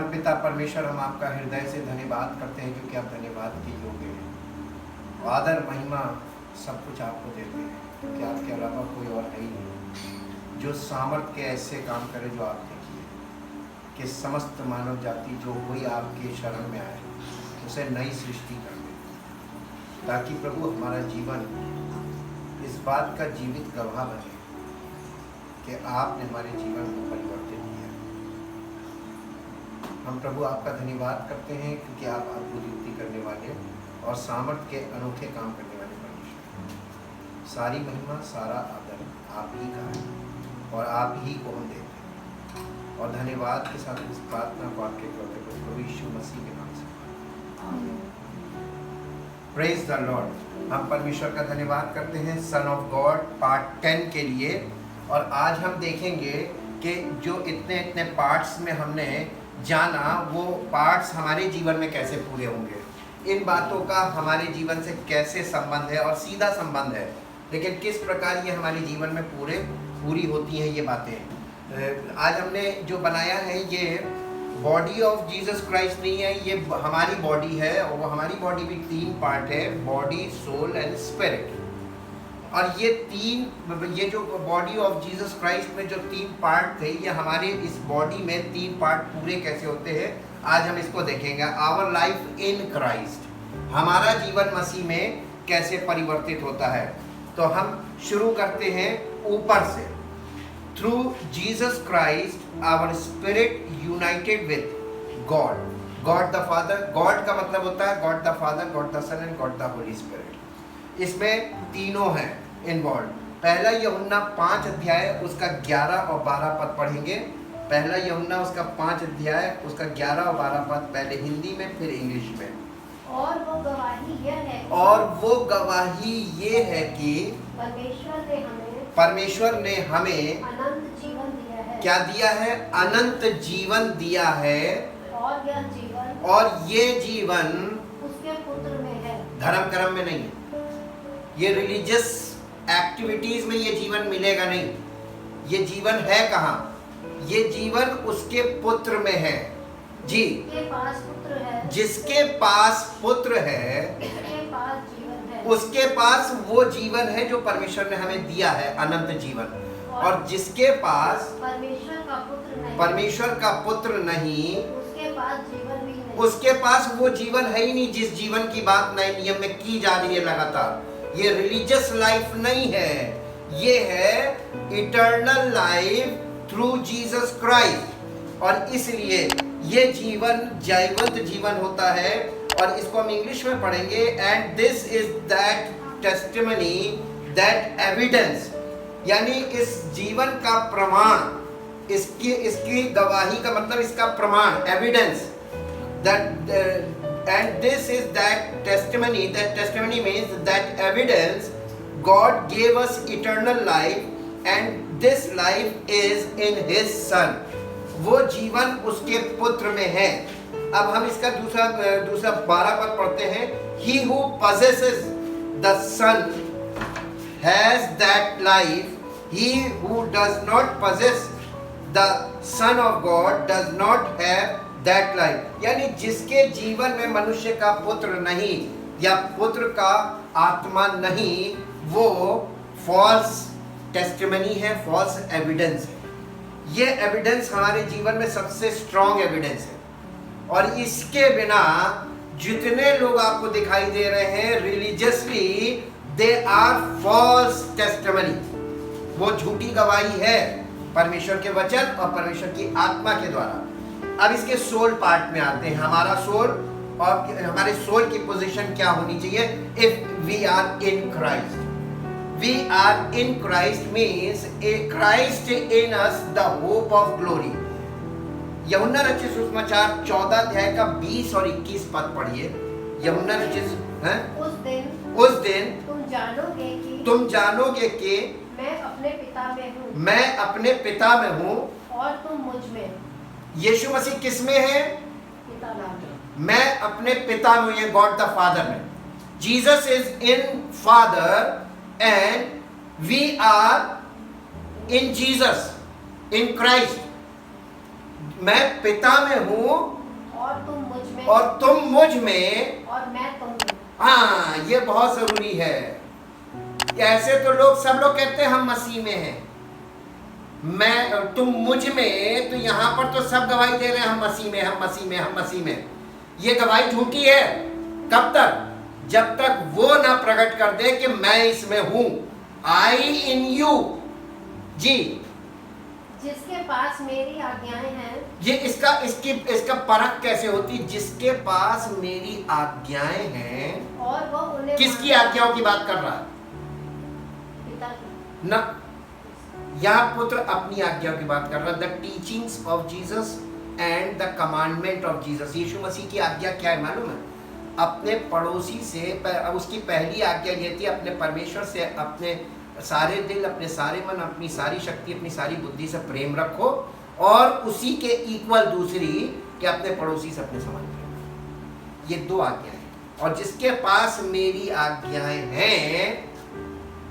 परमपिता परमेश्वर, हम आपका हृदय से धन्यवाद करते हैं क्योंकि आप धन्यवाद के योग्य हैं। आदर महिमा सब कुछ आपको देते हैं क्योंकि आपके अलावा कोई और है ही नहीं जो सामर्थ्य के ऐसे काम करे जो आपने किए, कि समस्त मानव जाति जो कोई आपके शरण में आए उसे नई सृष्टि कर दे, ताकि प्रभु हमारा जीवन इस बात का जीवित गवाह बने कि आपने हमारे जीवन को परिवर्तित किया। हम प्रभु आपका धन्यवाद करते हैं क्योंकि आप अद्भुत युक्ति करने वाले और सामर्थ्य के अनोखे काम करने वाले परमेश्वर। सारी महिमा सारा आदर आप ही का है और आप ही को हम देते हैं, और धन्यवाद के साथ इस प्रार्थना को आपके प्रभु यीशु मसीह के नाम से। Praise the Lord. हम परमेश्वर का धन्यवाद करते हैं सन ऑफ गॉड पार्ट 10 के लिए। और आज हम देखेंगे कि जो इतने इतने पार्ट्स में हमने जाना, वो पार्ट्स हमारे जीवन में कैसे पूरे होंगे, इन बातों का हमारे जीवन से कैसे संबंध है, और सीधा संबंध है, लेकिन किस प्रकार ये हमारे जीवन में पूरी होती हैं ये बातें। आज हमने जो बनाया है ये बॉडी ऑफ जीसस क्राइस्ट नहीं है, ये हमारी बॉडी है, और वो हमारी बॉडी भी 3 पार्ट है, बॉडी, सोल एंड स्पिरिट। और ये जो बॉडी ऑफ जीसस क्राइस्ट में जो 3 पार्ट थे, ये हमारे इस बॉडी में 3 पार्ट पूरे कैसे होते हैं, आज हम इसको देखेंगे। आवर लाइफ इन क्राइस्ट, हमारा जीवन मसीह में कैसे परिवर्तित होता है। तो हम शुरू करते हैं ऊपर से। Through Jesus Christ our spirit united with God, God the father. God का मतलब होता है God the father, God the son and God the holy spirit. इसमें तीनों हैं इन्वॉल्व। पहला यूहन्ना 5 अध्याय उसका 11 और 12 पद पढ़ेंगे। पहला यूहन्ना उसका 5 अध्याय उसका 11 और 12 पद, पहले हिंदी में फिर इंग्लिश में। और वो गवाही ये है कि परमेश्वर ने हमें अनंत जीवन दिया है। क्या दिया है? अनंत जीवन दिया है। और ये जीवन उसके पुत्र में है, धर्म कर्म में नहीं है। ये रिलीजियस एक्टिविटीज में ये जीवन मिलेगा नहीं। ये जीवन है कहाँ? ये जीवन उसके पुत्र में है जी। जिसके पास पुत्र है, जिसके पास पुत्र है, उसके पास जीवन है। उसके पास वो जीवन है जो परमेश्वर ने हमें दिया है, अनंत जीवन। और जिसके पास परमेश्वर का पुत्र नहीं, उसके पास जीवन भी नहीं। उसके पास वो जीवन है ही नहीं जिस जीवन की बात नए नियम में की जा रही है लगातार। ये रिलीजियस लाइफ नहीं है, ये है eternal life through Jesus Christ. और इसलिए ये जीवन जयवंत जीवन होता है। और इसको हम इंग्लिश में पढ़ेंगे। And this is that testimony, that evidence, यानी इस जीवन का प्रमाण, इसकी गवाही का मतलब इसका प्रमाण, evidence. That and this is that testimony. That testimony means that evidence God gave us eternal life, and this life is in His Son. वो जीवन उसके पुत्र में है। अब हम इसका दूसरा 12 पद पढ़ते हैं। He who possesses the Son has that life. He who does not possess the Son of God does not have that life. यानी जिसके जीवन में मनुष्य का पुत्र नहीं या पुत्र का आत्मा नहीं, वो फॉल्स टेस्टिमनी है, फॉल्स एविडेंस है। ये एविडेंस हमारे जीवन में सबसे स्ट्रॉन्ग एविडेंस है। और इसके बिना जितने लोग आपको दिखाई दे रहे हैं religiously, they are false testimony. वो झूठी गवाही है परमेश्वर के वचन और परमेश्वर की आत्मा के द्वारा। अब इसके सोल पार्ट में आते हैं। हमारा सोल और हमारे सोल की पोजीशन क्या होनी चाहिए? If we are in Christ, we are in Christ means a Christ in us the hope of glory. यूहन्ना रचित सुसमाचार 14 अध्याय का 20 और 21 पद पढ़िए। यूहन्ना रचित उस दिन तुम जानोगे कि मैं अपने पिता में हूँ, मैं अपने पिता में हूँ और तुम मुझ में। यीशु मसीह किस में है? पिता में। मैं अपने पिता में, ये गॉड द फादर में। Jesus is in father and we are in Jesus, in Christ. मैं पिता में हूं और तुम मुझ में और तुम मुझ में और मैं तुम में। हाँ, ये बहुत जरूरी है। ऐसे तो लोग सब लोग कहते हैं हम मसीह में हैं, मैं तुम मुझ में, तो यहां पर तो सब गवाही दे रहे हैं हम मसीह में, हम मसीह में, हम मसीह में। ये गवाही झूठी है। कब तक? जब तक वो ना प्रकट कर दे कि मैं इसमें हूं, आई इन यू। जी, जिसके पास मेरी आज्ञाएं हैं ये इसका परख कैसे होती? जिसके पास मेरी आज्ञाएं हैं। और वो उन्हें किसकी मानता- आज्ञाओं की बात कर रहा है? पिता की। न, यहाँ पुत्र अपनी आज्ञाओं की बात कर रहा है। The teachings of Jesus and the commandment of Jesus. यीशु मसीह की आज्ञा क्या है मालूम है? अपने पड़ोसी से उसकी पहली आज्ञा ये थी, अपने परमेश्वर से अपने सारे दिल, अपने सारे मन, अपनी सारी शक्ति, अपनी सारी बुद्धि से प्रेम रखो, और उसी के इक्वल दूसरी कि अपने पड़ोसी से अपने समान प्रेम। ये दो आज्ञाएं हैं। और जिसके पास मेरी आज्ञाएं हैं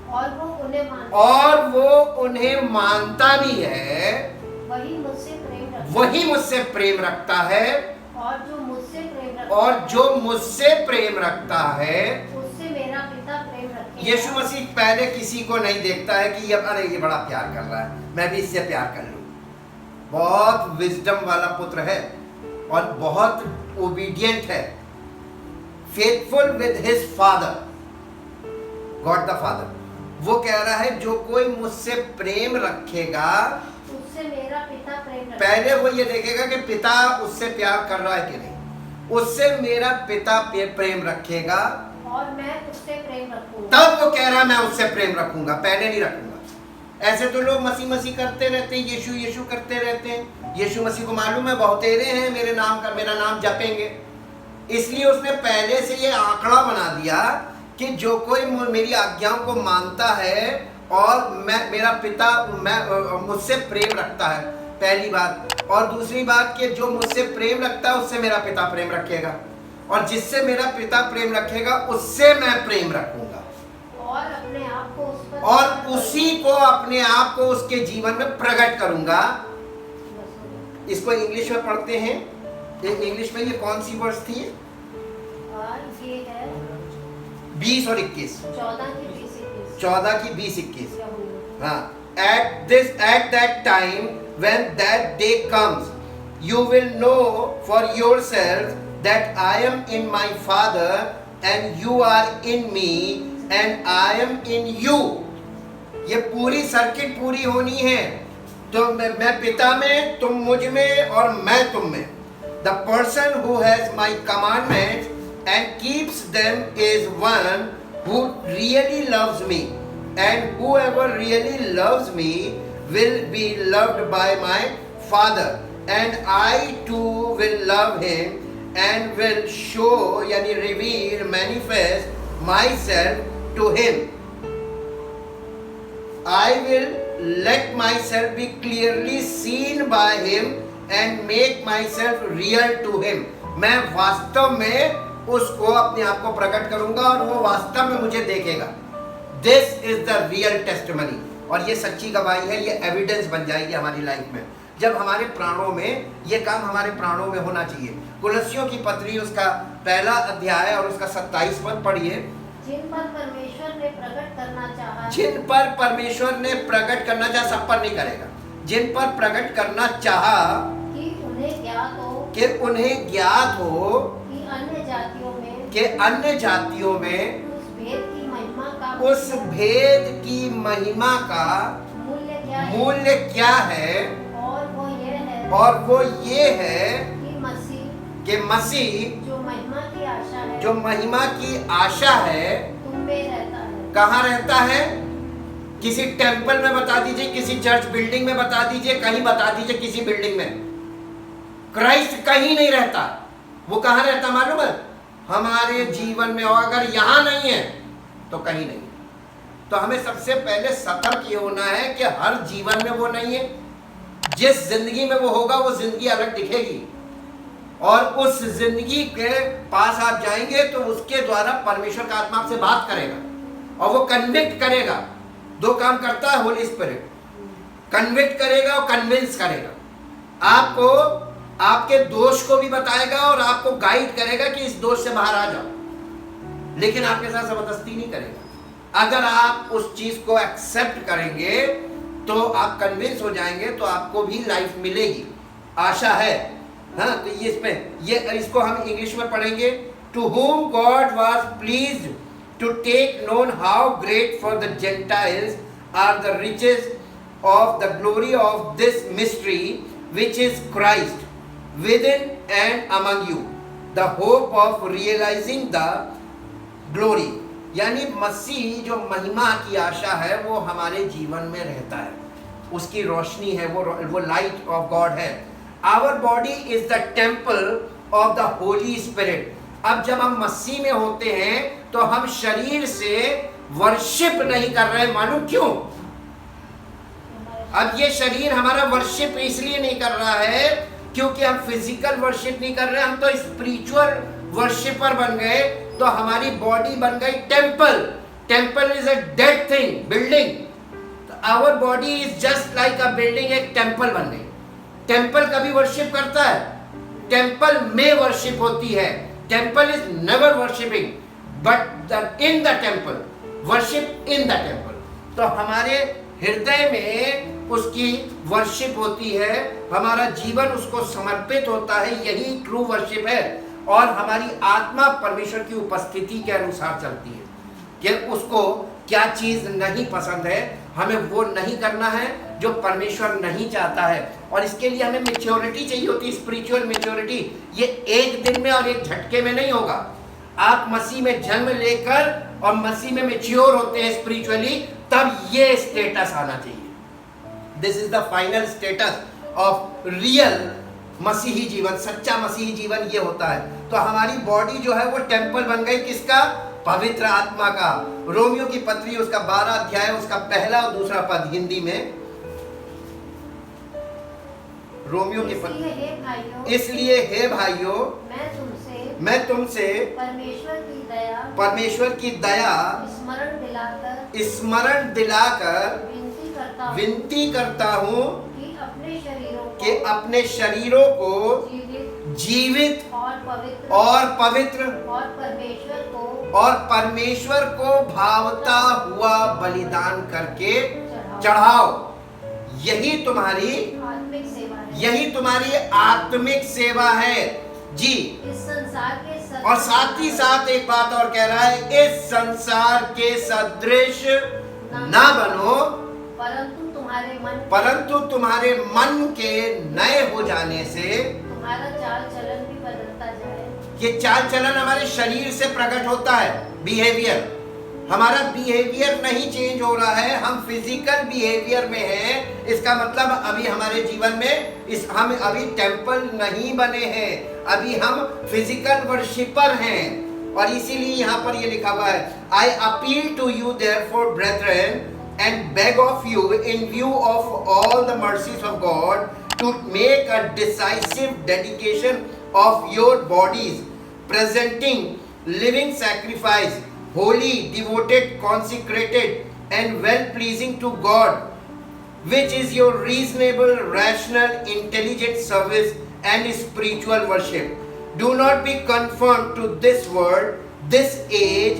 और वो उन्हें मानता और वो उन्हें मानता भी है, वही मुझसे प्रेम रखता वही मुझसे प्रेम रखता है। और जो मुझसे प्रेम रखता और है, जो मुझसे प्रेम रखता है, उससे मेरा पिता प्रेम रखेगा। यीशु मसीह पहले किसी को नहीं देखता है कि अरे ये बड़ा प्यार कर रहा है, मैं भी इससे प्यार कर लूं। बहुत विजडम वाला पुत्र है और बहुत ओबीडिएंट है, faithful with his father, God the father. वो कह रहा है जो कोई मुझसे प्रेम रखेगा, उससे मेरा पिता प्रेम रखेगा। पहले वो ये देखेगा कि पिता उससे प्यार कर रहा है कि नहीं। उससे मेरा पिता प्रेम रखेगा, और मैं उससे प्रेम रखूंगा। तब वो कह रहा है मैं उससे प्रेम रखूंगा, पहले नहीं रखूंगा। ऐसे तो लोग मसीह मसीह करते रहते हैं, यीशु यीशु करते रहते हैं। यीशु मसीह को मालूम है बहुतेरे हैं मेरे नाम का, मेरा नाम जपेंगे, इसलिए उसने पहले से ये आंकड़ा बना दिया कि जो कोई मेरी आज्ञाओं को मानता है और मेरा पिता मुझसे प्रेम रखता है, पहली बात। और दूसरी बात कि जो मुझसे प्रेम रखता है उससे मेरा पिता प्रेम रखेगा, और जिससे मेरा पिता प्रेम रखेगा उससे मैं प्रेम रखूंगा, और अपने आप को उस पर और उसी को अपने आप को उसके जीवन में प्रकट करूंगा। इसको इंग्लिश में पढ़ते हैं। इंग्लिश में ये कौन सी वर्ष थी? और ये है 20 और 21, 14 14 की की 20 21 20 21। यहूदी। हाँ, at that time when that day comes, you will know for yourselves that I am in my Father and you are in me and I am in you। ये पूरी सर्किट पूरी होनी है। तो मैं पिता में, तुम मुझ में और मैं तुम में। The person who has my commandments and keeps them is one who really loves me, and whoever really loves me will be loved by my Father, and I too will love him and will show यानी reveal manifest myself to him। I will let myself be clearly seen by him and make myself real to him। मैं वास्तव में उसको अपने आप को प्रकट करूंगा और वो वास्तव में मुझे देखेगा। This is the real testimony। और ये सच्ची गवाही है, ये एविडेंस बन जाएगी हमारी लाइफ में, जब हमारे प्राणों में ये काम हमारे प्राणों में होना चाहिए। कुलस्सियों की पत्री उसका पहला अध्याय और उसका 27 पद पढ़िए। जिन पर परमेश्वर ने प्रकट करना चाहा, जिन पर परमेश्वर ने प्रकट करना चाहा, सब पर नहीं करेगा, जिन पर प्रकट करना चाहा कि उन्हें ज्ञात हो कि उन्हें ज्ञात हो कि अन्य जातियों में कि अन्य जातियों में उस भेद की महिमा का उस भेद की महिमा का मूल्य क्या है, मूल्य क्या है, और वो ये है और वो ये है कि मसीह कि मसीह जो महिमा की आशा है, जो महिमा की आशा है, तुम में रहता है। कहाँ रहता है? किसी टेंपल में बता दीजिए, किसी चर्च बिल्डिंग में बता दीजिए, कहीं बता दीजिए किसी बिल्डिंग में। क्राइस्ट कहीं नहीं रहता। वो कहाँ रहता मालूम है? हमारे जीवन में। और अगर यहाँ नहीं है तो कहीं नहीं। तो हमें सबसे पहले सतर्क ये होना है कि हर जीवन में वो नहीं है। जिस जिंदगी में वो होगा वो जिंदगी अलग दिखेगी, और उस जिंदगी के पास आप जाएंगे तो उसके द्वारा परमेश्वर का आत्मा आपसे बात करेगा और वो कन्विक्ट करेगा। दो काम करता है होली स्पिरिट, कन्विक्ट करेगा और कन्विंस करेगा। आपको आपके दोष को भी बताएगा और आपको गाइड करेगा कि इस दोष से बाहर आ जाओ, लेकिन आपके साथ जबरदस्ती नहीं करेगा। अगर आप उस चीज को एक्सेप्ट करेंगे तो आप कन्विंस हो जाएंगे, तो आपको भी लाइफ मिलेगी, आशा है। हाँ, तो ये इसको हम इंग्लिश में पढ़ेंगे। To whom God was pleased to take known how great for the Gentiles are the riches of the glory of this mystery, which is Christ within and among you, the hope of realizing the glory। यानी मसीह जो महिमा की आशा है वो हमारे जीवन में रहता है, उसकी रोशनी है, वो लाइट ऑफ गॉड है। Our body is the temple of the holy spirit. अब जब हम मसीह में होते हैं तो हम शरीर से वर्शिप नहीं कर रहे, मालूम क्यों? अब ये शरीर हमारा वर्शिप इसलिए नहीं कर रहा है क्योंकि हम फिजिकल वर्शिप नहीं कर रहे, हम तो स्पिरिचुअल वर्शिपर बन गए। तो हमारी बॉडी बन गई temple. Temple is a dead thing, building. Our body is just like a building, एक टेम्पल बन गई। टेम्पल कभी वर्शिप करता है? टेम्पल में वर्शिप होती है। Temple is never worshipping but in the temple, worship in the temple. तो हमारे हृदय में उसकी वर्शिप होती है, हमारा जीवन उसको समर्पित होता है, यही ट्रू वर्शिप है। और हमारी आत्मा परमेश्वर की उपस्थिति के अनुसार चलती है कि उसको क्या चीज नहीं पसंद है, हमें वो नहीं करना है जो परमेश्वर नहीं चाहता है। और इसके लिए हमें मैच्योरिटी चाहिए होती है, स्पिरिचुअल मैच्योरिटी। ये एक दिन में और एक झटके में नहीं होगा। आप मसीह में जन्म लेकर और मसीह में मैच्योर होते हैं स्पिरिचुअली, तब ये स्टेटस आना चाहिए। This is the final status of real मसीही जीवन, सच्चा मसीही जीवन ये होता है। तो हमारी बॉडी जो है वो टेम्पल बन गई, किसका? पवित्र आत्मा का। रोमियो की पत्री उसका 12 अध्याय उसका पहला और दूसरा पद हिंदी में। रोमियो की पत्री। इसलिए हे भाइयों, मैं तुमसे परमेश्वर की दया स्मरण दिलाकर विनती करता हूँ कि अपने शरीरों को जीवित और पवित्र और परमेश्वर को भावता हुआ बलिदान करके चढ़ाओ। यही तुम्हारी आत्मिक सेवा है जी। इस संसार के और साथ ही साथ एक बात और कह रहा है, इस संसार के सदृश ना बनो, परंतु तुम्हारे मन के नए हो जाने से तुम्हारा चाल चलन भी बदलता जाए। ये चाल चलन हमारे शरीर से प्रकट होता है, बिहेवियर। हमारा बिहेवियर नहीं चेंज हो रहा है, हम फिजिकल बिहेवियर में हैं। इसका मतलब अभी हमारे जीवन में हम अभी टेम्पल नहीं बने हैं, अभी हम फिजिकल वर्शिपर हैं। और इसीलिए यहाँ पर ये लिखा हुआ है, I appeal to you therefore brethren and beg of you in view of all the mercies of God to make a decisive dedication of your bodies, presenting living sacrifice, holy, devoted, consecrated, and well pleasing to God, which is your reasonable, rational, intelligent service and spiritual worship. Do not be conformed to this world, this age,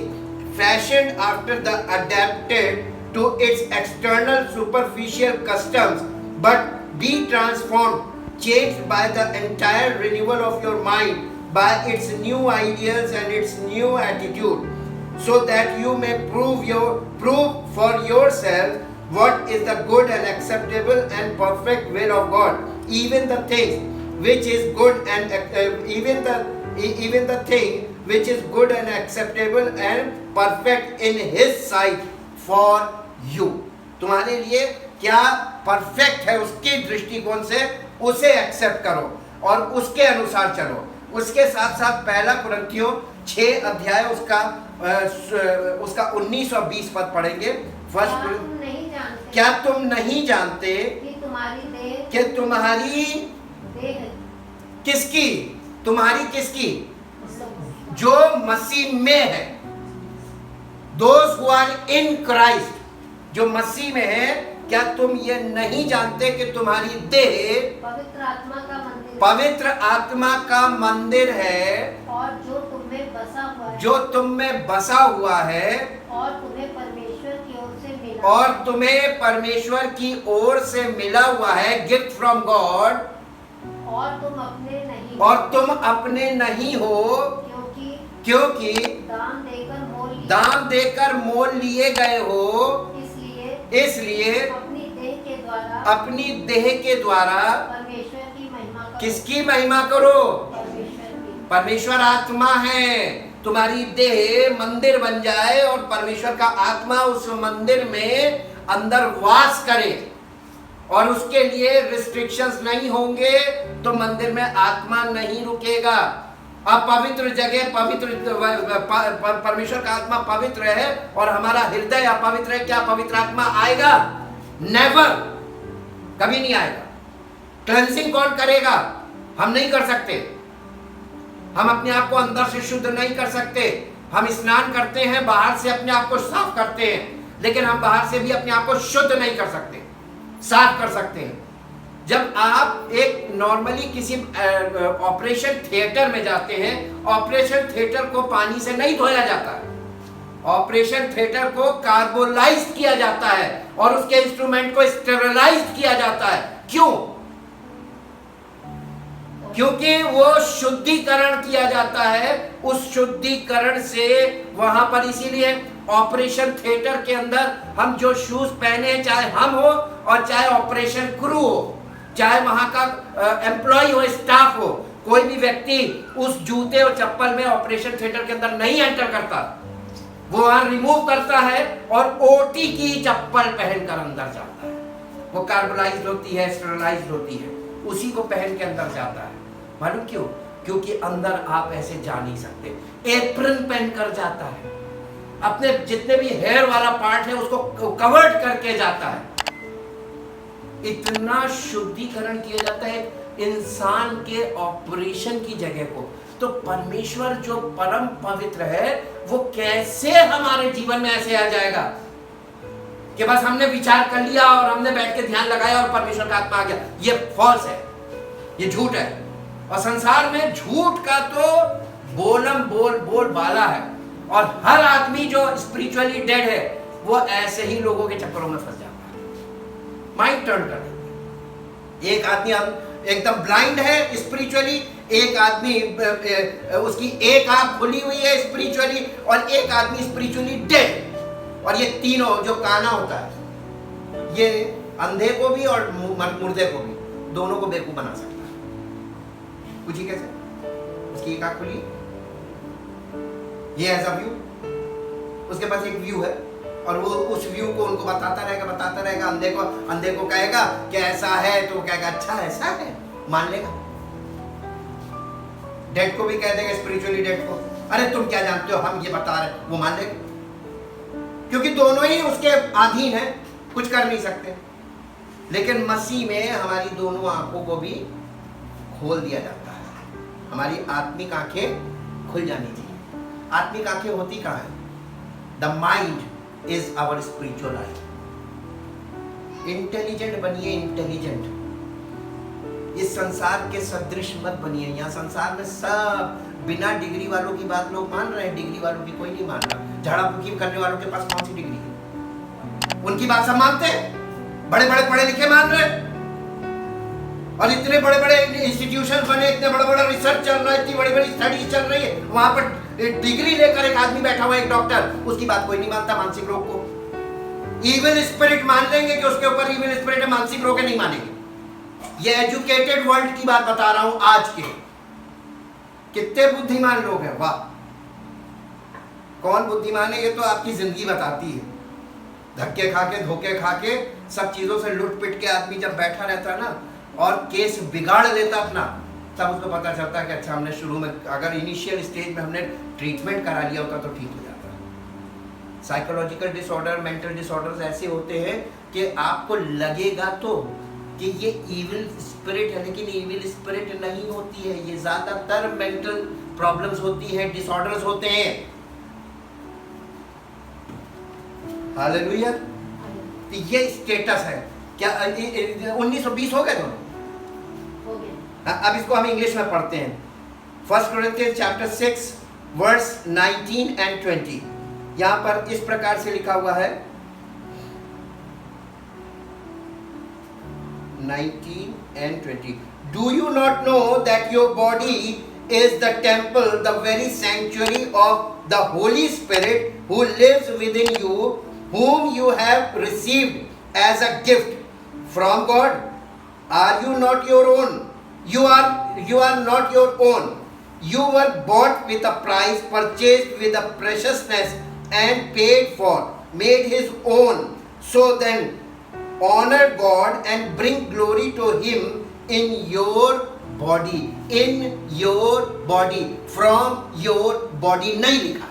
fashioned after the adapted to its external superficial customs, but be transformed, changed by the entire renewal of your mind, by its new ideas and its new attitude, so that you may prove for yourself what is the good and acceptable and perfect will of God, even the things which is good and even the thing which is good and acceptable and perfect in His sight for you। तुम्हारे लिए क्या perfect है उसके दृष्टिकोण से, उसे accept करो और उसके अनुसार चलो। उसके साथ साथ पहला कुरिन्थियों 6 अध्याय उसका 19 और 20 पद पढ़ेंगे। क्या तुम नहीं जानते कि तुम्हारी किसकी? तुम्हारी किसकी? जो मसीह में है। Those who are in Christ, जो मसीह में है। क्या तुम ये नहीं जानते कि तुम्हारी देह पवित्र आत्मा का मंदिर पवित्र आत्मा का मंदिर है और जो तुम में बसा हुआ है, जो तुम में बसा हुआ है और तुम्हें परमेश्वर की ओर से मिला और तुम्हें परमेश्वर की ओर से मिला हुआ है, गिफ्ट फ्रॉम गॉड, और तुम अपने नहीं और तुम अपने नहीं हो, क्योंकि दान देकर मोल लिए गए हो, इसलिए अपनी देह के द्वारा परमेश्वर की महिमा करो। किसकी महिमा करो? परमेश्वर की। परमेश्वर आत्मा है, तुम्हारी देह मंदिर बन जाए और परमेश्वर का आत्मा उस मंदिर में अंदर वास करे, और उसके लिए रिस्ट्रिक्शंस नहीं होंगे, तो मंदिर में आत्मा नहीं रुकेगा। अब पवित्र जगह, परमेश्वर का आत्मा पवित्र है और हमारा हृदय अपवित्र है, क्या पवित्र आत्मा आएगा? नेवर, कभी नहीं आएगा। क्लेंसिंग कौन करेगा? हम नहीं कर सकते। हम अपने आप को अंदर से शुद्ध नहीं कर सकते। हम स्नान करते हैं, बाहर से अपने आप को साफ करते हैं, लेकिन हम बाहर से भी अपने आप को शुद्ध नहीं कर सकते, साफ कर सकते हैं। जब आप एक नॉर्मली किसी ऑपरेशन थिएटर में जाते हैं, ऑपरेशन थिएटर को पानी से नहीं धोया जाता है, ऑपरेशन थिएटर को कार्बोलाइज किया जाता है और उसके इंस्ट्रूमेंट को स्टेरिलाइज किया जाता है। क्यों? क्योंकि वो शुद्धिकरण किया जाता है। उस शुद्धिकरण से वहां पर, इसीलिए ऑपरेशन थिएटर के अंदर हम जो शूज पहने, चाहे हम हो और चाहे ऑपरेशन क्रू हो, चाहे वहां का एम्प्लॉय हो, स्टाफ हो, कोई भी व्यक्ति उस जूते और चप्पल में ऑपरेशन थिएटर के अंदर नहीं एंटर करता। वो वहां रिमूव करता है और ओटी की चप्पल पहनकर अंदर जाता है। वो कार्बोलाइज्ड होती है, स्टेरिलाइज्ड होती है, उसी को पहन के अंदर जाता है। मालूम क्यों? क्योंकि अंदर आप ऐसे जा नहीं सकते। एप्रन पहनकर जाता है, अपने जितने भी हेयर वाला पार्ट है उसको कवर्ड करके जाता है। इतना शुद्धिकरण किया जाता है इंसान के ऑपरेशन की जगह को। तो परमेश्वर जो परम पवित्र है, वो कैसे हमारे जीवन में ऐसे आ जाएगा कि बस हमने विचार कर लिया और हमने बैठ के ध्यान लगाया और परमेश्वर का आत्मा आ गया? ये फॉल्स है, ये झूठ है। और संसार में झूठ का तो बोलम बोल बाला है, और हर आदमी जो स्पिरिचुअली डेड है वो ऐसे ही लोगों के चक्करों में फंस जाता है, माइंड टर्न कर देता है। एक आदमी एकदम ब्लाइंड है स्पिरिचुअली, एक आदमी उसकी एक आंख खुली हुई है स्पिरिचुअली, और एक आदमी स्पिरिचुअली डेड। और ये तीनों जो काना होता है, ये अंधे को भी और मुर्दे को भी, दोनों को बेवकूफ बना सकता है। पूछिए कैसे? उसकी एक आंख खुली, ये एज अ व्यू, उसके पास एक व्यू है और वो उस व्यू को उनको बताता रहेगा। अंधे को कहेगा कि ऐसा है, तो वो कहेगा अच्छा ऐसा है, मान लेगा। डेड को भी कह देगा, स्पिरिचुअली डेड को, अरे तुम क्या जानते हो, हम ये बता रहे, वो मान लेगा। क्योंकि दोनों ही उसके अधीन है, कुछ कर नहीं सकते। लेकिन मसीह में हमारी दोनों आंखों को भी खोल दिया जाता है। हमारी आत्मिक आंखें खुल जानी चाहिए। आत्मिक आंखें होती कहाँ है? The mind is our spiritual eye. Intelligent बनिए, इंटेलिजेंट। इस संसार के सदृश मत बनिए। यहाँ संसार में सब बिना डिग्री वालों की बात लोग मान रहे हैं, डिग्री वालों की कोई नहीं मान रहा। झाड़ा फूकी करने वालों के पास कौन सी डिग्री है? उनकी बात सब मानते हैं, बड़े बड़े पढ़े लिखे मान रहे हैं, और इतने बड़े बड़े इंस्टीट्यूशन बने, इतने बड़ा बड़ा रिसर्च चल रहा है, इतनी बड़ी बड़ी स्टडी चल रही है, वहां पर डिग्री लेकर एक आदमी बैठा हुआ है, एक डॉक्टर, उसकी बात कोई नहीं मानता। मानसिक रोग को इविल स्पिरिट मान लेंगे कि उसके ऊपर इविल स्पिरिट है, मानसिक रोग नहीं मानेंगे। ये एजुकेटेड वर्ल्ड की बात बता रहा हूं आज के। कितने बुद्धिमान लोग हैं, वाह! कौन बुद्धिमान है? ये तो आपकी जिंदगी बताती है। धक्के खा के, धोखे खा के, सब चीजों से लुट पिट के आदमी जब बैठा रहता है ना, और केस बिगाड़ लेता अपना, तब उसको पता चलता है कि अच्छा, हमने शुरू में, अगर इनिशियल स्टेज में हमने ट्रीटमेंट करा लिया होता तो ठीक हो जाता। साइकोलॉजिकल डिसऑर्डर, मेंटल डिसऑर्डर्स ऐसे होते हैं कि आपको लगेगा तो कि ये इविल स्पिरिट है, लेकिन इविल स्पिरिट नहीं होती है। ये ज्यादातर मेंटल प्रॉब्लम्स होती है, डिसऑर्डर्स होते हैं। हालेलुया। तो ये स्टेटस है। क्या 1920 हो गए दोनों? अब इसको हम इंग्लिश में पढ़ते हैं। 1 Corinthians chapter 6 verse 19 and 20। यहां पर इस प्रकार से लिखा हुआ है 19 and 20। Do you not know that your body is the temple, the very sanctuary of the Holy Spirit who lives within you, whom you have received as a gift from God? Are you not your own? You are not your own. You were bought with a price, purchased with a preciousness, and paid for, made His own. So then, honor God and bring glory to Him in your body, in your body, from your body नहीं लिखा,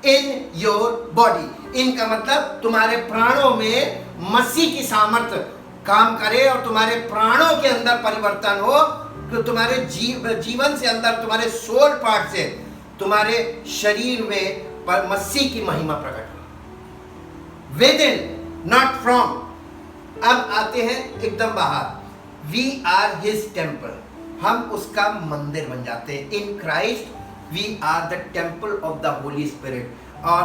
in your body। इनका मतलब तुम्हारे प्राणों में मसीह की सामर्थ्य काम करे और तुम्हारे प्राणों के अंदर परिवर्तन हो, तो तुम्हारे जीवन से अंदर, तुम्हारे सोल पार्ट से, तुम्हारे शरीर में पर मसीह की महिमा प्रकट हो। With in, not from. अब आते हैं एकदम बाहर। वी आर हिज टेम्पल, हम उसका मंदिर बन जाते हैं। In Christ we are the temple of the holy spirit. और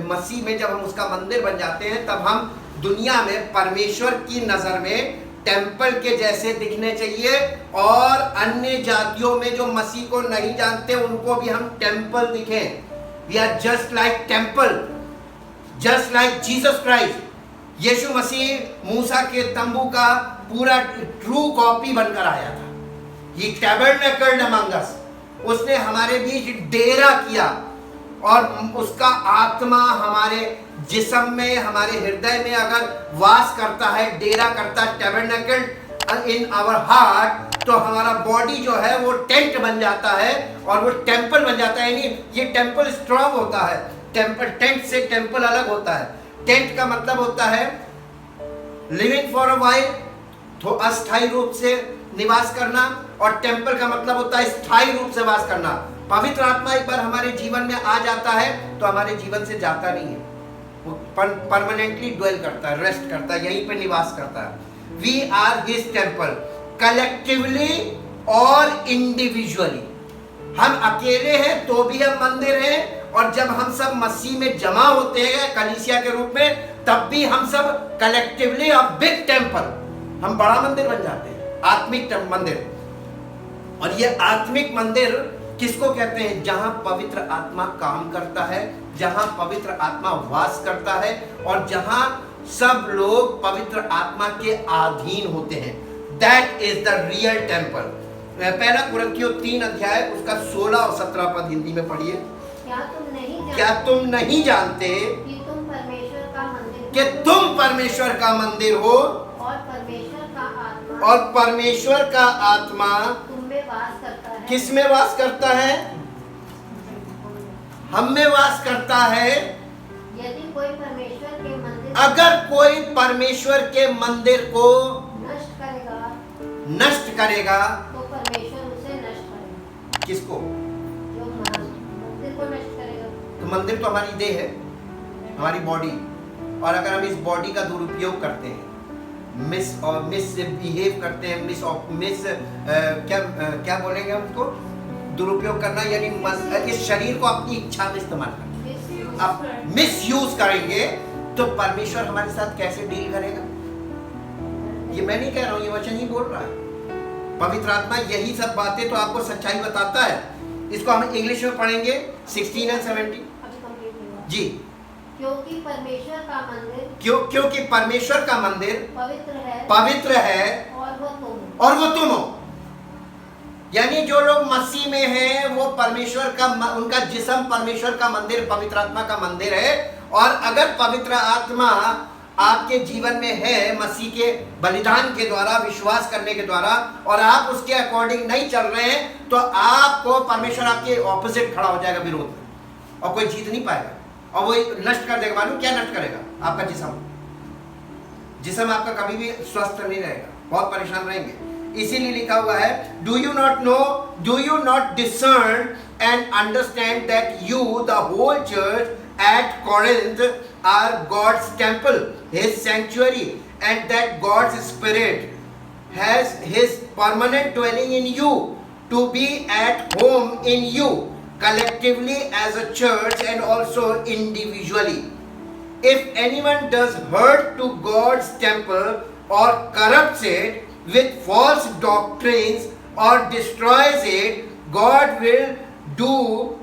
मसीह में जब हम उसका मंदिर बन जाते हैं, तब हम दुनिया में परमेश्वर की नजर में टेम्पल के जैसे दिखने चाहिए, और अन्य जातियों में जो मसीह को नहीं जानते उनको भी हम टेम्पल दिखें। We are just like temple, just like Jesus Christ. यीशु मसीह मूसा के तंबू का पूरा ट्रू कॉपी बनकर आया था। He tabernacled among us, उसने हमारे बीच डेरा किया, और उसका आत्मा हमारे जिस्म में, हमारे हृदय में अगर वास करता है, डेरा करता है, टेबरनेकल्ड इन आवर हार्ट, तो हमारा बॉडी जो है वो टेंट बन जाता है और वो टेम्पल बन जाता है। यानी ये टेम्पल स्ट्रॉन्ग होता है। टेम्पल, टेंट से टेम्पल अलग होता है। टेंट का मतलब होता है लिविंग फॉर अ वाइल, तो अस्थायी रूप से निवास करना, और टेम्पल का मतलब होता है स्थायी रूप से वास करना। पवित्र आत्मा एक बार हमारे जीवन में आ जाता है तो हमारे जीवन से जाता नहीं है, वो परमानेंटली ड्वेल करता है, रेस्ट करता है, यहीं पे निवास करता है। We are his temple, collectively और इंडिविजुअली। हम अकेले हैं तो भी हम मंदिर हैं, और जब हम सब मसीह में जमा होते हैं कलीसिया के रूप में, तब भी हम सब कलेक्टिवली अ बिग टेम्पल, हम बड़ा मंदिर बन जाते हैं, आत्मिक मंदिर। और ये आत्मिक मंदिर किसको कहते हैं? जहां पवित्र आत्मा काम करता है, जहां पवित्र आत्मा वास करता है, और जहां सब लोग पवित्र आत्मा के अधीन होते हैं। That is the real temple. पहला कुरिन्थियों 3 अध्याय उसका 16 और 17 पद हिंदी में पढ़िए। क्या तुम नहीं जानते कि तुम परमेश्वर का मंदिर, कि तुम परमेश्वर का मंदिर हो, और परमेश्वर का आत्मा तुम में वास करता है। किस में वास करता है? हम में वास करता है। यदि कोई परमेश्वर के मंदिर, अगर कोई परमेश्वर के मंदिर को नष्ट करेगा तो परमेश्वर उसे नष्ट करेगा। किसको? जो मंदिर को नष्ट करेगा। तो मंदिर तो हमारी देह है, हमारी बॉडी, और अगर हम इस बॉडी का दुरुपयोग करते हैं, मिसबिहेव करते हैं, क्या बोलेंगे हम उसको? दुरुपयोग करना, यानी इस शरीर को अपनी इच्छा में इस्तेमाल करना। अब मिसयूज करेंगे तो परमेश्वर हमारे साथ कैसे डील करेगा? ये मैं नहीं कह रहा हूं, ये वचन ही बोल रहा है। पवित्र आत्मा यही सब बातें तो आपको सच्चाई बताता है। इसको हम इंग्लिश में पढ़ेंगे 16 और 17 जी। क्योंकि परमेश्वर का मंदिर, क्योंकि परमेश्वर का मंदिर पवित्र है, और वो तुम हो। यानी जो लोग मसीह में हैं वो परमेश्वर का, उनका जिस्म परमेश्वर का मंदिर, पवित्र आत्मा का मंदिर है। और अगर पवित्र आत्मा आपके जीवन में है, मसीह के बलिदान के द्वारा, विश्वास करने के द्वारा, और आप उसके अकॉर्डिंग नहीं चल रहे हैं, तो आपको परमेश्वर आपके ऑपोजिट खड़ा हो जाएगा, विरोध में, और कोई जीत नहीं पाएगा, और वो नष्ट कर देगा। मालूम क्या नष्ट करेगा? आपका जिस्म आपका कभी भी स्वस्थ नहीं रहेगा, बहुत परेशान रहेंगे। इसीलिए लिखा हुआ है, do you not know, do you not discern and understand that you the whole church at Corinth are God's temple, His sanctuary, and that God's Spirit has his permanent dwelling in you, to be at home in you, collectively as a church and also individually. If anyone does hurt to God's temple or corrupts it with false doctrines or destroys it, God will do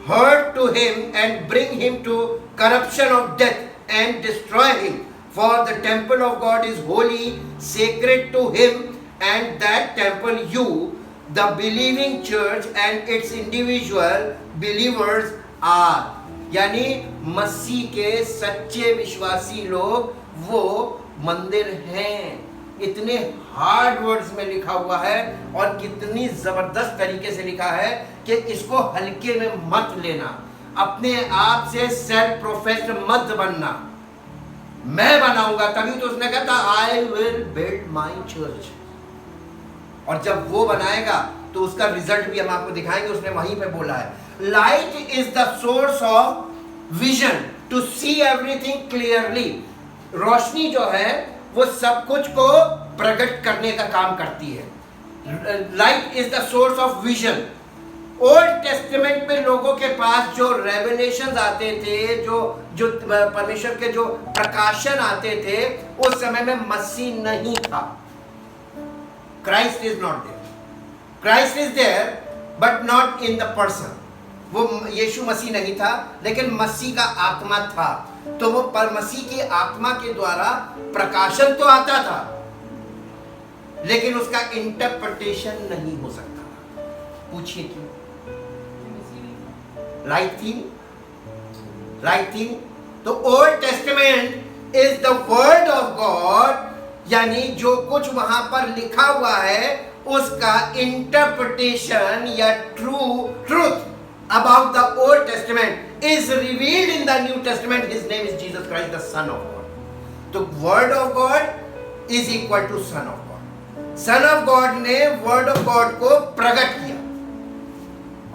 hurt to him and bring him to corruption of death and destroy him. For the temple of God is holy, sacred to him, and that temple you, the believing church and its individual believers are. यानी मसीह के सच्चे विश्वासी लोग वो मंदिर हैं। इतने hard words में लिखा हुआ है और कितनी जबरदस्त तरीके से लिखा है कि इसको हल्के में मत लेना, अपने आप से सेल्फ प्रोफेस्ड मत बनना। मैं बनाऊंगा, तभी तो उसने कहा था I will build my church. और जब वो बनाएगा तो उसका रिजल्ट भी हम आपको दिखाएंगे। उसने वहीं पे बोला है, light is the source of vision to see everything clearly. रोशनी जो है वो सब कुछ को प्रकट करने का काम करती है। Light is the source of vision. Old testament में लोगों के पास जो रेवलेशंस आते थे, जो परमेश्वर के जो प्रकाशन आते थे, उस समय में मसीह नहीं था। Christ is not there. Christ is there but not in the person. वो यीशु मसीह नहीं था, लेकिन मसीह का आत्मा था। तो वो पर मसीह की आत्मा के द्वारा प्रकाशन तो आता था, लेकिन उसका इंटरप्रिटेशन नहीं हो सकता। पूछिए क्यों? लाइट थी, लाइट थी। तो old testament is the word of God, यानी जो कुछ वहां पर लिखा हुआ है उसका इंटरप्रिटेशन या truth about the Old Testament is revealed in the New Testament. His name is Jesus Christ, the Son of God. तो Word of God is equal to Son of God. Son of God ने Word of God को प्रकट किया।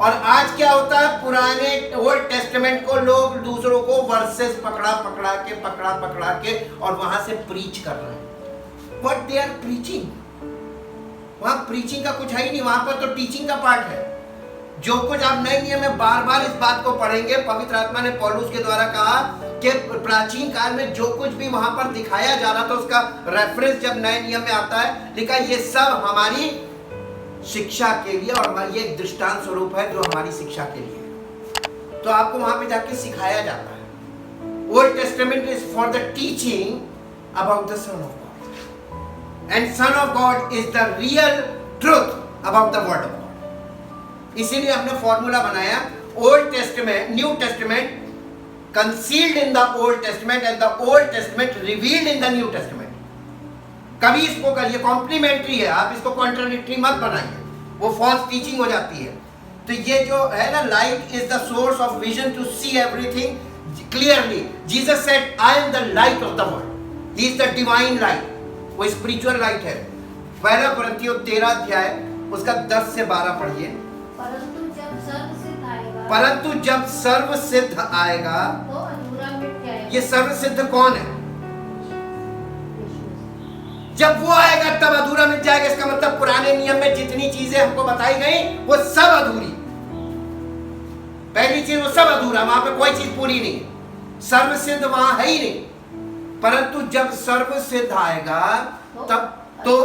और आज क्या होता है, पुराने ओल्ड टेस्टामेंट को लोग दूसरों को वर्सेस पकड़ा के और वहां से प्रीच कर रहे हैं। What they are preaching? वहां प्रीचिंग का कुछ है ही नहीं, वहां पर तो टीचिंग का पार्ट है। जो कुछ आप नए नियम में बार बार इस बात को पढ़ेंगे, पवित्र आत्मा ने पौलुस के द्वारा कहा कि प्राचीन काल में जो कुछ भी वहां पर दिखाया जा रहा था उसका रेफरेंस जब नए नियम में आता है, लिखा ये सब हमारी शिक्षा के लिए और ये एक दृष्टांत स्वरूप है जो हमारी शिक्षा के लिए है। तो आपको वहां पे जाके सिखाया जाता है। Old testament is for the teaching about the son of God, and son of God is the real truth about the word of God. इसीलिए हमने फॉर्मूला बनाया, old testament, new testament concealed in the Old testament and the Old testament revealed in the new testament. कभी इसको करिए complementary है, आप इसको contradictory मत बनाइए, वो फॉल्स टीचिंग हो जाती है। तो ये जो है ना, light is the source of vision to see everything clearly. Jesus said I am the light of the world, he is the divine light, वो स्पिरिचुअल लाइट है। पहला कुरिन्थियों 13 अध्याय उसका 10 से 12 पढ़िए। परंतु जब सर्व सिद्ध आएगा तो अधूरा मिट जाएगा। ये सर्व सिद्ध कौन है? जब वो आएगा तब अधूरा मिट जाएगा। इसका मतलब पुराने नियम में जितनी चीजें हमको बताई गई वो सब अधूरी। पहली चीज वो सब अधूरा, वहां पे कोई चीज पूरी नहीं है, सर्व सिद्ध वहां है ही नहीं। परंतु जब सर्व सिद्ध आएगा तब तो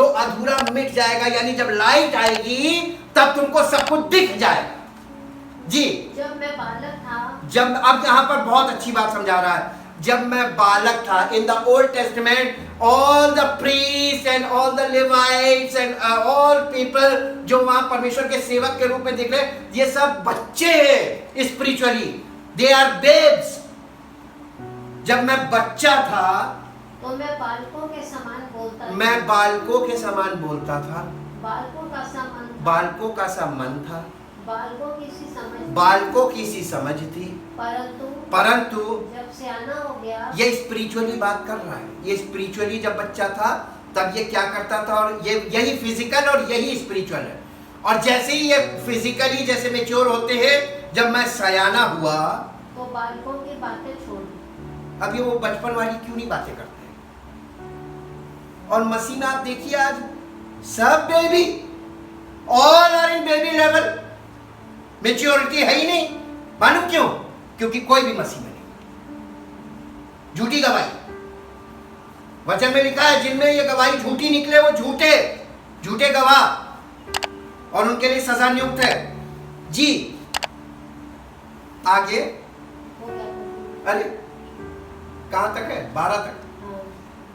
अधूरा मिट जाएगा। यानी जब लाइट आएगी तब तुमको सब कुछ दिख जाएगा। जी, जब मैं बालक था, जब, अब यहाँ पर बहुत अच्छी बात समझा रहा है, जब मैं बालक था। In the Old Testament all the priest and all the Levites and all people जो वहां परमेश्वर के सेवक के रूप में दिख रहे, ये सब बच्चे हैं स्पिरिचुअली, दे आर बेब्स। जब मैं बच्चा था तो मैं बालकों के समान बोलता था। मैं बालकों के समान बोलता था। बालकों का सा मन था। बालकों का सा मन था। बालकों की सी समझ थी। परंतु जब सियाना हो गया, ये स्पिरिचुअली बात कर रहा है। ये स्पिरिचुअली जब बच्चा था तब ये क्या करता था, और ये यही फिजिकल और यही स्पिरिचुअल है। और जैसे ही ये फिजिकली जैसे मैच्योर होते हैं, जब मैं सयाना हुआ तो बालकों की बातें छोड़ दी। अब ये वो बचपन वाली क्यों नहीं बातें करते? और मसीह में आप देखिए आज सब baby, all are in baby level, maturity है ही नहीं। मालूम क्यों? क्योंकि कोई भी मसीह में नहीं। झूठी गवाही, वचन में लिखा है जिनमें ये गवाही झूठी निकले वो झूठे गवाह और उनके लिए सजा नियुक्त है। जी आगे, वो क्या करते अरे कहां तक है? 12 तक, हैं?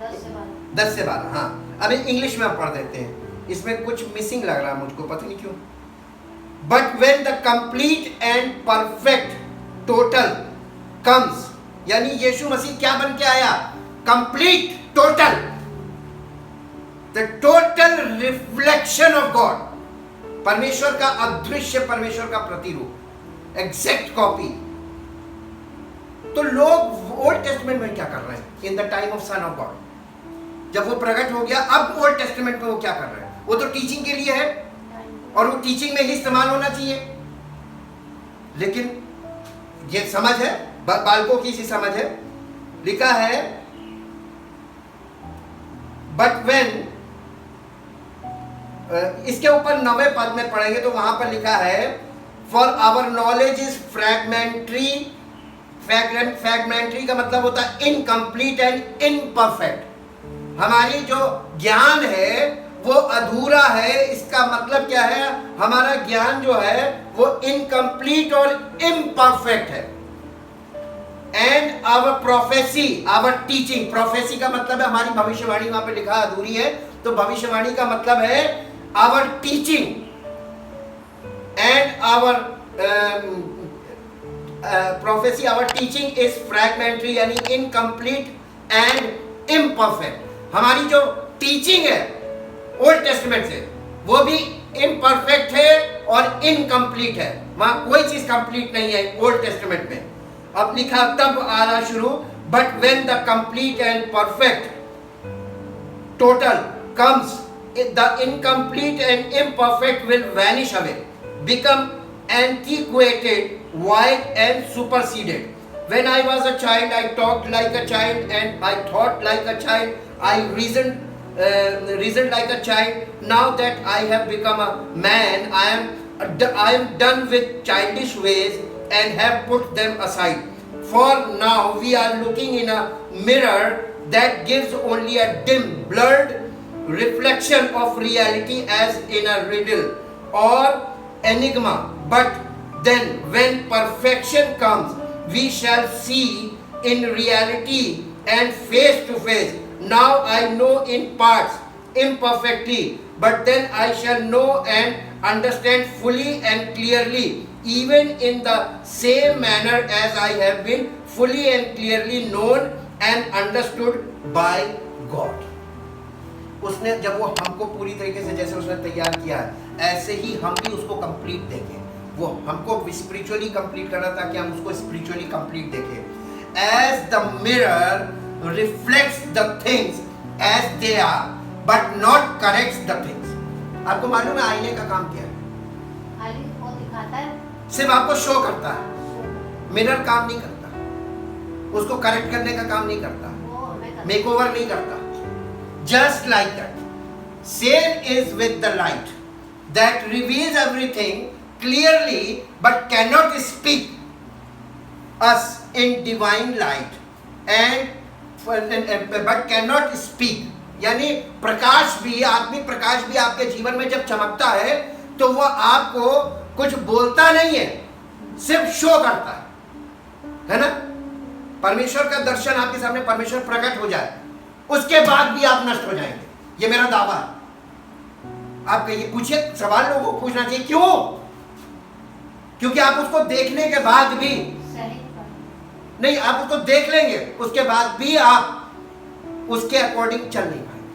10 से 12। 10 से 12। हाँ, अभी इंग्लिश में हम पढ़ देते हैं, इसमें कुछ मिसिंग लग रहा है मुझको, पता नहीं क्यों। But when the complete and perfect total comes, यानी यीशु मसीह क्या बन के आया? Complete, total, the total reflection of God, परमेश्वर का अदृश्य, परमेश्वर का प्रतिरूप, एग्जैक्ट कॉपी। तो लोग ओल्ड टेस्टमेंट में क्या कर रहे हैं? In the time of son of God, जब वो प्रकट हो गया, अब ओल्ड टेस्टमेंट में वो क्या कर रहे हैं? वो तो टीचिंग के लिए है और वो टीचिंग में ही इस्तेमाल होना चाहिए। लेकिन ये समझ है, बालकों की सी समझ है। लिखा है बट वेन, इसके ऊपर 9वें पद में पढ़ेंगे तो वहां पर लिखा है फॉर आवर नॉलेज इज फ्रैगमेंट्री। फ्रैगमेंट्री का मतलब होता है इनकम्प्लीट एंड इम्परफेक्ट। हमारी जो ज्ञान है वो अधूरा है। इसका मतलब क्या है? हमारा ज्ञान जो है वो इनकम्प्लीट और इम्परफेक्ट है। And our prophecy, our teaching, prophecy का मतलब है हमारी भविष्यवाणी, वहां पे लिखा अधूरी है, तो भविष्यवाणी का मतलब है our teaching. And our prophecy, our teaching is fragmentary, यानी इनकम्प्लीट एंड इम्परफेक्ट। हमारी जो टीचिंग है ओल्ड टेस्टमेंट से वो भी इम्परफेक्ट है और इनकम्प्लीट है। वहां कोई चीज कंप्लीट नहीं है ओल्ड टेस्टमेंट में। अब लिखा तब आ रहा शुरू, but when the complete and perfect total comes, the incomplete and imperfect will vanish away, become antiquated, void and superseded. When I was a child, I talked like a child and I thought like a child. I reasoned like a child. Now that I have become a man, I am done with childish ways and have put them aside. For now we are looking in a mirror that gives only a dim, blurred reflection of reality as in a riddle or enigma. But then when perfection comes, we shall see in reality and face to face. Now I know in parts, imperfectly, but then I shall know and understand fully and clearly, even in the same manner as I have been fully and clearly known and understood by God. उसने जब वो हमको पूरी तरीके से जैसे उसने तैयार किया है, ऐसे ही हम भी उसको कंप्लीट देखें। वो हमको स्पिरिचुअली कंप्लीट करना ताकि हम उसको स्पिरिचुअली कंप्लीट देखें। As the mirror reflects the things as they are but not corrects the things. आपको मालूम है आईने का काम क्या है? आईने को दिखाता है, सिर्फ आपको शो करता है। मिरर काम नहीं करता, उसको करेक्ट करने का काम नहीं करता, मेकओवर नहीं करता। Just like that, same is with the light that reveals everything clearly but cannot speak us in divine light and but cannot speak, यानी प्रकाश भी, आत्मिक प्रकाश भी आपके जीवन में जब चमकता है तो वह आपको कुछ बोलता नहीं है, सिर्फ शो करता है ना? परमेश्वर का दर्शन आपके सामने, परमेश्वर प्रकट हो जाए, उसके बाद भी आप नष्ट हो जाएंगे, ये मेरा दावा है। आप कहिए, पूछिए, सवाल लोगों को पूछना चाहिए, क्यों? क्योंकि आप उसको देखने के बाद भी नहीं, आप उसको देख लेंगे, उसके बाद भी आप उसके अकॉर्डिंग चल नहीं पाएंगे।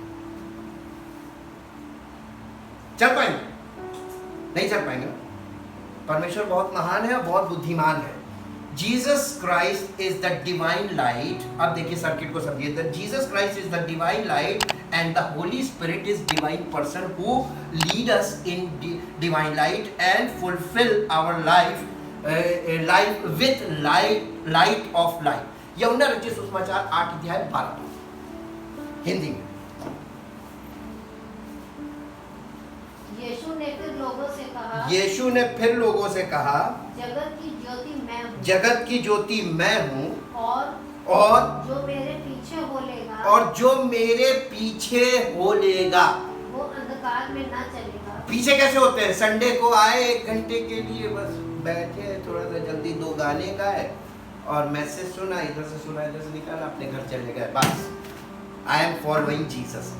चल पाएंगे? नहीं चल पाएंगे। परमेश्वर बहुत महान है और बहुत बुद्धिमान है। Jesus Christ is the divine light. अब देखिए सर्किट को समझिए। Jesus Christ is the divine light and the holy spirit is divine person who lead us in divine light and fulfil our life with light of life. यूहन्ना रचित सुसमाचार 8 अध्याय 12 हिंदी में। यीशु ने फिर लोगों से कहा, यीशु ने फिर लोगों से कहा, जगत की ज्योति मैं हूँ, जगत की ज्योति मैं हूँ, और और जो मेरे पीछे हो लेगा, और जो मेरे पीछे हो लेगा। वो अंधकार में ना चलेगा। पीछे कैसे होते हैं? संडे को आए 1 घंटे के लिए, बस बैठे, थोड़ा सा जल्दी 2 गाने गाए और मैसेज सुना, इधर से सुना, इधर से निकाला, अपने घर चले गए, बस। I am following Jesus.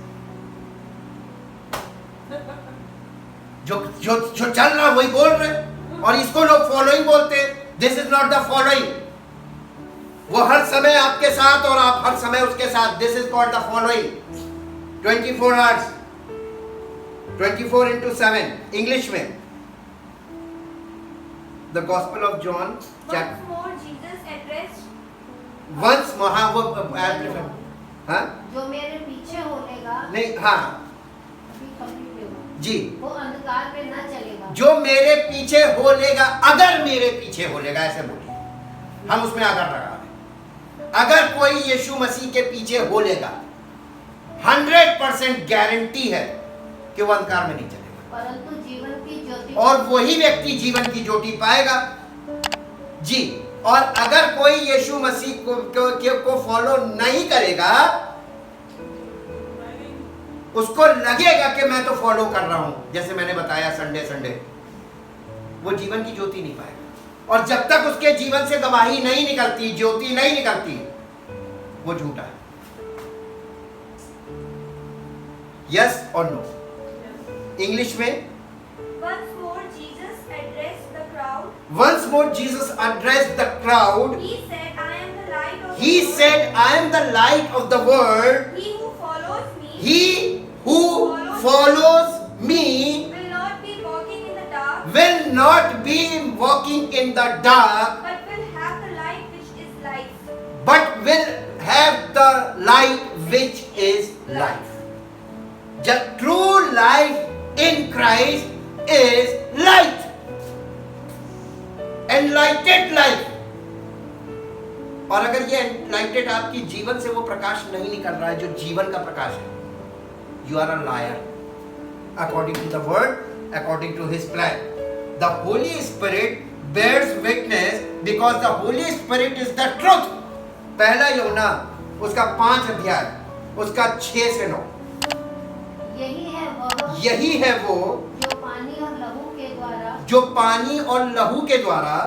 जो जो जो चल रहा वही बोल रहे, और इसको लोग फॉलोइंग बोलते हैं। This is not the following. वो हर समय आपके साथ और आप हर समय उसके साथ। This is called the following. 24 hours, 24/7 English में। The Gospel of John Once more, Jesus addressed once महा वो हाँ जो मेरे पीछे हो लेगा, नहीं हाँ अभी complete होगा, जी, वो अंधकार में ना चलेगा। जो मेरे पीछे हो लेगा, अगर मेरे पीछे हो लेगा, ऐसे बोलिए, हम उसमें अगर लगा रहे। अगर कोई यीशु मसीह के पीछे हो लेगा, 100% गारंटी है कि वो अंधकार में नहीं चलेगा, परंतु जीवन की ज्योति, और वही व्यक्ति जीवन की ज्योति पाएगा। जी, और अगर कोई यीशु मसीह को फॉलो नहीं करेगा, उसको लगेगा कि मैं तो फॉलो कर रहा हूं, जैसे मैंने बताया संडे, वो जीवन की ज्योति नहीं पाएगा। और जब तक उसके जीवन से गवाही नहीं निकलती, ज्योति नहीं निकलती, वो झूठा है। यस और नो? इंग्लिश में Once more, Jesus addressed the crowd. once more Jesus addressed the crowd. He said, I am the light of He the world. said, I am the light of the world. He who follows me He who follows me will not be walking in the dark, will not be walking in the dark, but will have the light which is life. but will have the light which is life. The true life in Christ is light. Enlightened life. और अगर ये enlightened आपकी जीवन से वो प्रकाश नहीं निकल रहा है जो जीवन का प्रकाश है, you are a liar. According to the word, according to his plan. The Holy Spirit bears witness because the Holy Spirit is the truth. पहला यूहन्ना उसका 5 अध्याय उसका 6 से 9। यही है वह यही है वो जो पानी और लहू के द्वारा जो पानी और लहू के द्वारा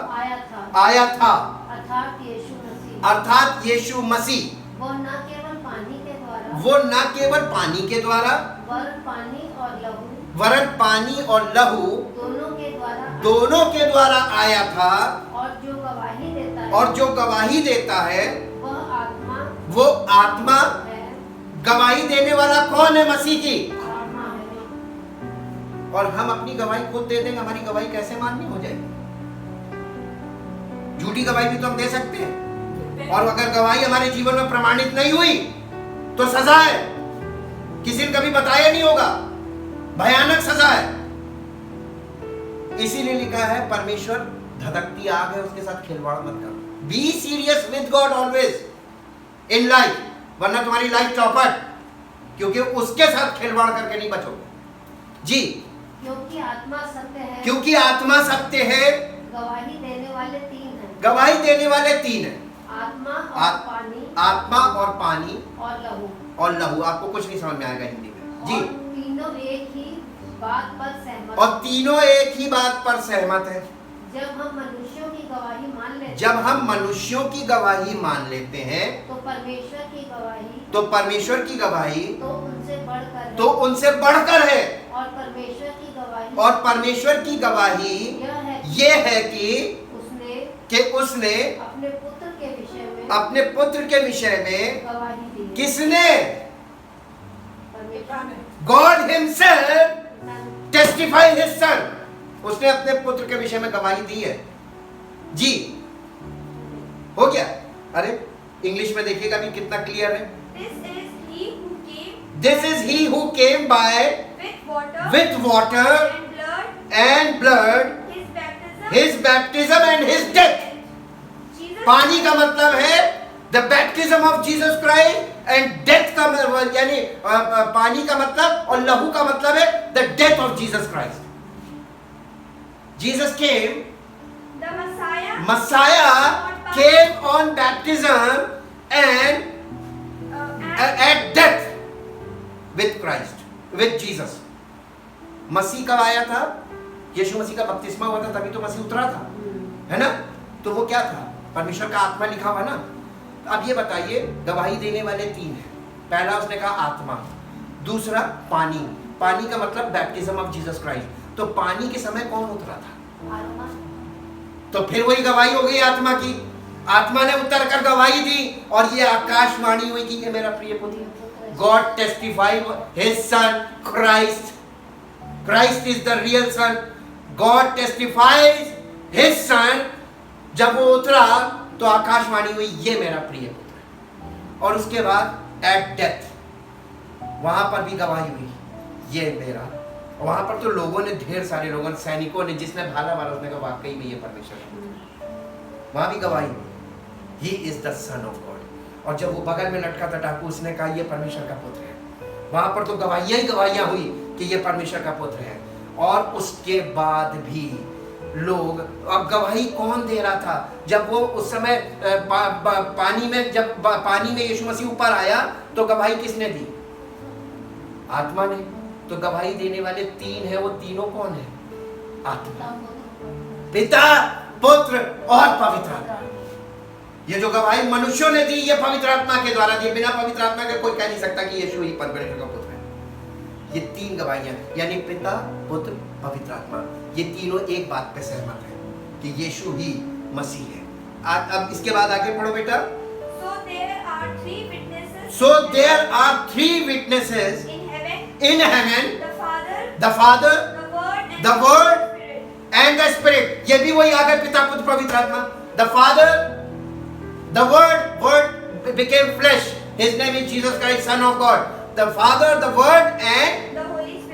आया था, अर्थात यीशु मसीह। अर्थात यीशु मसीह। वो न केवल पानी के द्वारा, वो न केवल पानी के द्वारा वरन पानी और लहू वरन पानी और लहू दोनों के द्वारा आया था, और जो गवाही देता है, और जो गवाही देता है वो आत्मा है, गवाही देने वाला कौन है? मसीह की। आत्मा है। और हम अपनी गवाही खुद दे देंगे, हमारी गवाही कैसे मान्य हो जाएगी? झूठी गवाही भी तो हम दे सकते हैं, और अगर गवाही हमारे जीवन में प्रमाणित नहीं हुई तो सजा है। किसी ने कभी बताया नहीं होगा, भयानक सजा है। इसीलिए लिखा है परमेश्वर धधकती आग है, उसके साथ खिलवाड़ मत करो। Be serious with God always in life, वरना तुम्हारी लाइफ चौपट, क्योंकि उसके साथ खिलवाड़ करके नहीं बचोगे। जी, क्योंकि आत्मा सत्य है, क्योंकि आत्मा सत्य है। गवाही देने वाले 3 हैं, गवाही देने वाले 3 हैं, आत्मा और पानी, आत्मा और पानी और लहू। और लहू। आपको कुछ नहीं समझ में आएगा हिंदी में। जी, और तीनों एक ही बात पर सहमत और तीनों एक ही बात पर सहमत है। जब हम मनुष्यों की गवाही मान लेते हैं, जब हम मनुष्यों की गवाही मान लेते हैं, तो परमेश्वर की गवाही तो परमेश्वर की गवाही तो उनसे बढ़कर है, तो उनसे बढ़कर है। और परमेश्वर की गवाही और परमेश्वर की गवाही ये है कि उसने अपने पुत्र के विषय में अपने पुत्र के विषय में गवाही दी है। किसने? परमेश्वर ने। God himself testify his son. उसने अपने पुत्र के विषय में गवाही दी है। जी, हो गया। अरे इंग्लिश में देखिएगा भी कितना क्लियर है। This is he who came by with water and blood, his baptism and his death. पानी का मतलब है the baptism of Jesus Christ and death का यानी पानी का मतलब और लहू का मतलब है the death of Jesus Christ. Jesus came, The Messiah Messiah came on baptism and at death with Christ, with Jesus. मसीह कब आया था? यीशु मसीह का बपतिस्मा हुआ था तभी तो मसीह उतरा था, है ना? तो वो क्या था? परमेश्वर का आत्मा लिखा हुआ ना. अब ये बताइए, गवाही देने वाले तीन हैं. पहला उसने कहा आत्मा, दूसरा पानी. पानी का मतलब बैप्टिज्म ऑफ जीसस क्राइस्ट. तो पानी के समय कौन उतरा था? आत्मा। तो फिर वही गवाही हो गई आत्मा की. आत्मा ने उतर कर गवाही दी और ये आकाशवाणी हुई कि ये मेरा प्रिय पुत्र. God testified his son Christ. Christ is the real son. God testifies his son. जब वो उतरा तो आकाशवाणी हुई ये मेरा प्रिय पुत्र. और उसके बाद एट डेथ वहां पर भी गवाही हुई ये मेरा. वहां पर तो लोगों ने, ढेर सारे लोगों ने, सैनिकों ने, जिसने भाला मारा उसने कहा वाकई में ये परमेश्वर है. वहां भी गवाही हुई ही is the son of God. और जब वो बगल में लटका था डाकू, उसने कहा ये परमेश्वर का पुत्र है. वहां पर तो गवाहियां ही गवाहियां हुई कि ये परमेश्वर का पुत्र है. और उसके बाद भी लोग, अब गवाही कौन दे रहा था? जब वो उस समय पानी में, जब पानी में यीशु मसीह ऊपर आया तो गवाही किसने दी? आत्मा ने. तो गवाही देने वाले तीन है, वो तीनों कौन है? आत्मा, पिता, पुत्र और पवित्र आत्मा. ये जो गवाही मनुष्यों ने दी ये पवित्र आत्मा के द्वारा दी. बिना पवित्र आत्मा के कोई कह नहीं सकता कि यीशु ही परमेश्वर का पुत्र है. ये तीन गवाहियां यानी पिता, पुत्र, पवित्र आत्मा, ये तीनों एक बात पे सहमत है कि यीशु ही मसीह है. अब इसके बाद आगे पढ़ो बेटा. So there are three witnesses in heaven, the Father, the Word and the Spirit. ये भी वही आ गए, पिता, पुत्र, पवित्र आत्मा. The Father, the Word became flesh. His name is Jesus Christ, Son of God. The Father, the Word and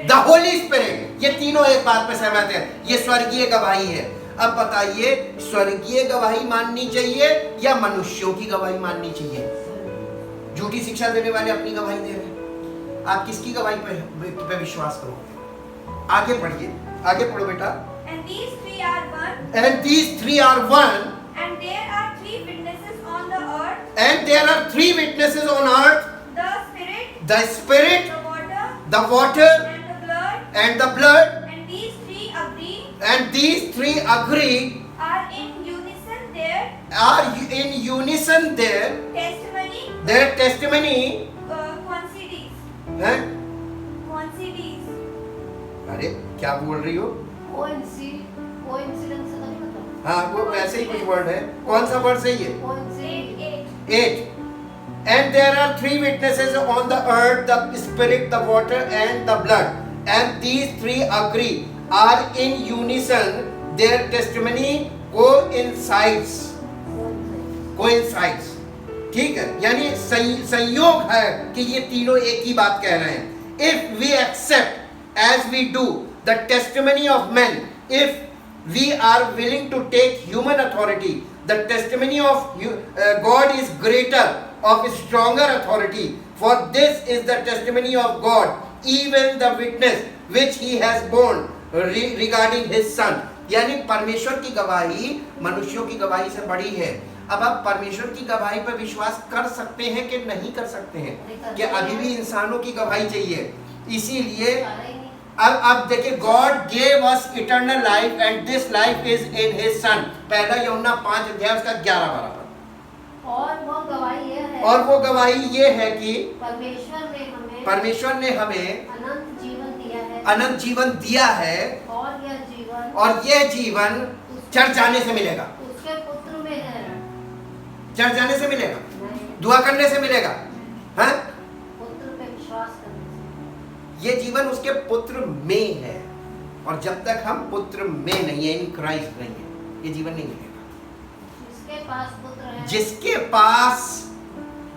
the Holy Spirit. ये तीनों एक बात पे सहमत है. ये स्वर्गीय गवाही है. अब बताइए, स्वर्गीय गवाही माननी चाहिए या मनुष्यों की गवाही माननी चाहिए? झूठी शिक्षा देने वाले अपनी गवाही दे रहे हैं. आप किसकी गवाही पे विश्वास करोगे? आगे पढ़िए, आगे पढ़ो बेटा. And these three are one. And these three are one. And there are three witnesses on the earth. And there are three witnesses on earth. The Spirit. The Spirit, The water. the water, And the blood. and the blood. And these three agree. And these three agree, Are in unison there. are in unison there. Testimony. Their testimony. Coincides. हैं? Coincides. अरे क्या बोल रही हो? Coincidence का नहीं पता. हाँ, वो वैसे ही कुछ वर्ड है. कौन सा वर्ड सही है? Coincidence. 8. And there are three witnesses on the earth, the Spirit, the water and the blood. And these three agree, are in unison, their testimony coincides. Coincides. ठीक है, यानी संयोग है कि ये तीनों एक ही बात कह रहे हैं. If we accept as we do the testimony of men, if we are willing to take human authority, the testimony of God is greater, of stronger authority. For this is the testimony of God, even the witness which he has borne regarding his son. यानी परमेश्वर की गवाही मनुष्यों की गवाही से बड़ी है. अब आप परमेश्वर की गवाही पर विश्वास कर सकते हैं कि नहीं कर सकते हैं? कि अभी भी इंसानों की गवाही चाहिए. इसीलिए अब देखिए, God gave us eternal life and this life is in his son. पहला यूहन्ना 5 अध्याय उसका 11-12 पद. और वो गवाही ये है. और वो गवाही ये है कि परमेश्वर ने हमें अनंत जीवन दिया है. अनंत जीवन दिया है. और यह जीवन चढ़ जाने से मिलेगा. उसके पुत्र में है. चढ़ जाने से मिलेगा, दुआ करने से मिलेगा, हैं? पुत्र पे विश्वास करने से. ये जीवन उसके पुत्र में है. और जब तक हम पुत्र में नहीं है, इन क्राइस्ट नहीं है, ये जीवन नहीं मिलेगा. जिसके पास पुत्र है, जिसके पास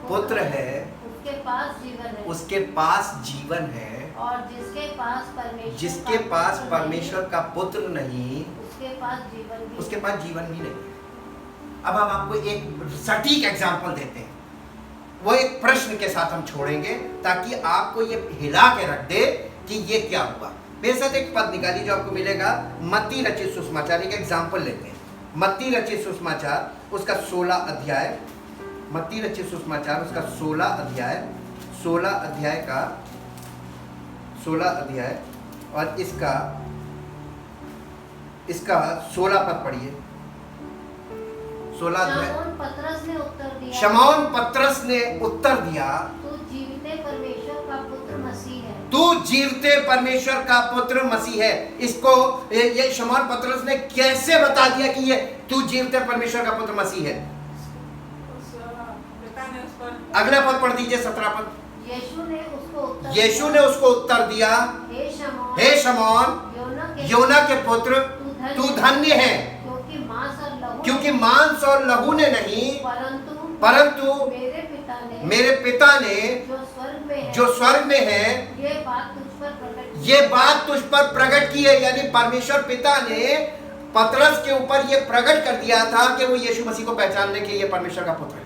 पुत्र है, उसके पास जीवन है. उसके पास जीवन है. और जिसके पास परमेश्वर का पुत्र नहीं, उसके पास जीवन भी नहीं. अब हम आपको एक सटीक एग्जाम्पल देते हैं, वो एक प्रश्न के साथ हम छोड़ेंगे ताकि आपको ये हिला के रख दे कि ये क्या हुआ। मेरे साथ एक पद निकालिए जो आपको मिलेगा मत्ती रचित सुसमाचार। एक एग्जाम्पल लेते हैं, मत्ती रचित सुसमाचार उसका 16 अध्याय, मत्ती रचित सुसमाचार उसका 16 अध्याय, 16 अध्याय का 16 अध्याय और इसका 16 पद पढ़िए। 16 अध्याय। शमौन पतरस ने उत्तर दिया, शमौन पतरस ने उत्तर दिया, तू जीवते परमेश्वर का पुत्र मसीह है। तू जीवते परमेश्वर का पुत्र मसीह है। इसको ये शमौन पतरस ने कैसे बता दिया कि ये तू जीवते परमेश्वर का पुत्र मसीह है? अगला पद पढ़ दीजिए, 17 पद। यीशु ने उसको उत्तर दिया, हे शमौन योना के पुत्र, तू धन्य है, क्योंकि मांस और लहू ने नहीं परंतु मेरे पिता ने जो स्वर्ग में है ये बात तुझ पर प्रकट की है। यानी परमेश्वर पिता ने पतरस के ऊपर ये प्रकट कर दिया था कि वो यीशु मसीह को पहचानने के लिए परमेश्वर का पुत्र है।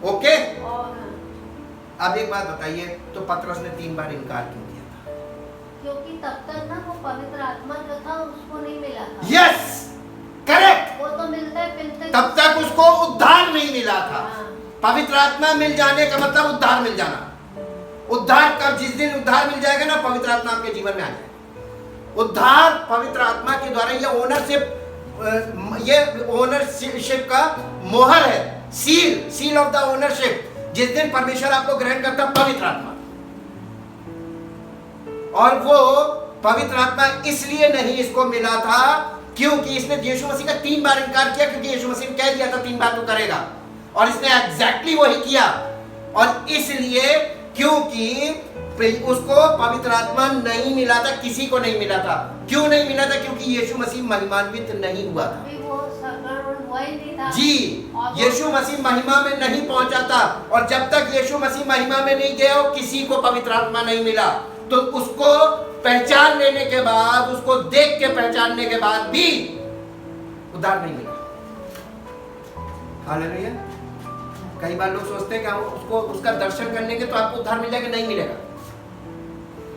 ओके, अब एक बात बताइए, तो पतरस ने 3 बार इनकार क्यों किया था? क्योंकि तब तक ना वो पवित्र आत्मा जो था उसको नहीं मिला था। Yes, correct. वो तो मिलते तब तक उसको उद्धार नहीं मिला था। हाँ। पवित्र आत्मा मिल जाने का मतलब उद्धार मिल जाना। उद्धार कब? जिस दिन उद्धार मिल जाएगा ना, पवित्र आत्मा आपके जीवन में आ जाएगा। उद्धार पवित्र आत्मा के द्वारा, ये ओनरशिप का मोहर है, सील ऑफ द ओनरशिप। जिस दिन परमेश्वर आपको ग्रहण करता पवित्र आत्मा, और वो पवित्र आत्मा इसलिए नहीं इसको मिला था क्योंकि इसने यीशु मसीह का 3 बार इनकार किया, क्योंकि यीशु मसीह ने कह दिया था 3 बार तो करेगा, और इसने एग्जैक्टली वही किया। और इसलिए क्योंकि उसको पवित्र आत्मा नहीं मिला था, किसी को नहीं मिला था। क्यों नहीं मिला था? क्योंकि यीशु मसीह महिमान्वित नहीं हुआ था। जी, यीशु मसीह महिमा में नहीं पहुंचा था, और जब तक यीशु मसीह महिमा में नहीं गया किसी को पवित्र आत्मा नहीं मिला। तो उसको पहचान लेने के बाद, उसको देख के पहचानने के बाद भी उद्धार नहीं मिला। हालेलुया। कई बार लोग सोचते हैं कि हम उसका दर्शन करने के तो आपको उद्धार मिल जाएगा, नहीं मिलेगा।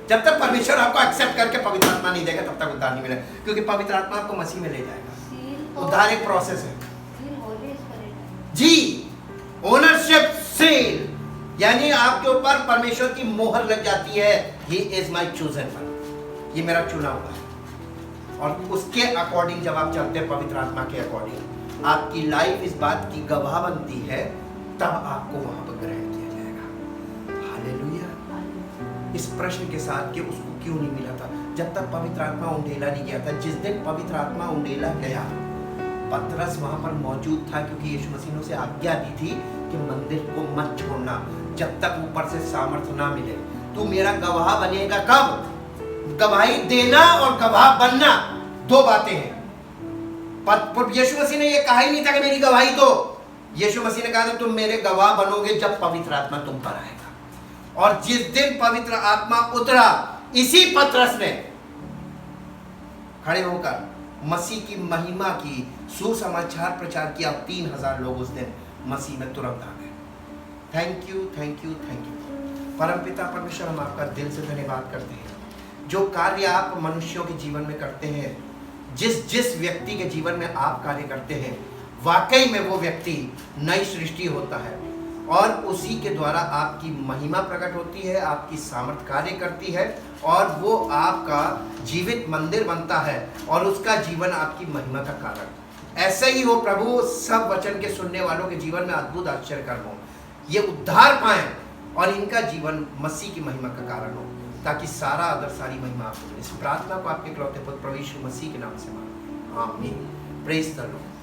जब तक परमेश्वर आपको एक्सेप्ट करके पवित्र आत्मा नहीं देगा तब तक उद्धार नहीं मिलेगा, क्योंकि पवित्र आत्मा आपको मसीह में ले जाएगा। उद्धार एक प्रोसेस है जी। ओनरशिप सील, यानी आपके ऊपर परमेश्वर की मोहर लग जाती है, he is my chosen one, ये मेरा चुना हुआ है। और उसके अकॉर्डिंग जब आप चलते हैं, पवित्र आत्मा के अकॉर्डिंग, आपकी लाइफ इस बात की गवाह बनती है, तब आपको वहां पर ग्रहण किया जाएगा। हालेलुया। इस प्रश्न के साथ कि उसको क्यों नहीं मिला था, जब तक पवित्र आत्मा उंडेला नहीं गया था। जिस दिन पवित्र आत्मा उंडेला गया, पतरस वहां पर मौजूद था, क्योंकि यीशु मसीह ने उसे आज्ञा दी थी कि मंदिर को मत छोड़ना जब तक ऊपर से सामर्थ्य ना मिले। तू मेरा गवाह बनेगा कब? गवाही देना और गवाह बनना 2 बातें हैं। यीशु मसीह ने यह कहा ही नहीं था कि मेरी गवाही दो। यीशु मसीह ने कहा था तुम मेरे गवाह बनोगे जब पवित्र आत्मा तुम पर आएगा। और जिस दिन पवित्र आत्मा उतरा, इसी पतरस ने खड़े होकर मसीह की महिमा की सुसमाचार प्रचार किया। 3000 लोग उस दिन मसीह में तुरंत आ गए। Thank you, thank you, thank you. परमपिता परमेश्वर, हम आपका दिल से धन्यवाद करते हैं। जो कार्य आप मनुष्यों के जीवन में करते हैं, जिस व्यक्ति के जीवन में आप कार्य करते हैं, वाकई में वो व्यक्ति नई सृष्टि होता है, और उसी के द्वारा आपकी महिमा प्रकट होती है, आपकी सामर्थ कार्य करती है, और वो आपका जीवित मंदिर बनता है, और उसका जीवन आपकी महिमा का कारण। ऐसा ही हो प्रभु, सब वचन के सुनने वालों के जीवन में अद्भुत आश्चर्य कर्म हो, ये उद्धार पाएं, और इनका जीवन मसीह की महिमा का कारण हो, ताकि सारा आदर, सारी महिमा आपको। इस प्रार्थना को आपके इकलौते पुत्र प्रभु यीशु मसीह के नाम से मांगते हैं, आमीन। Praise the Lord.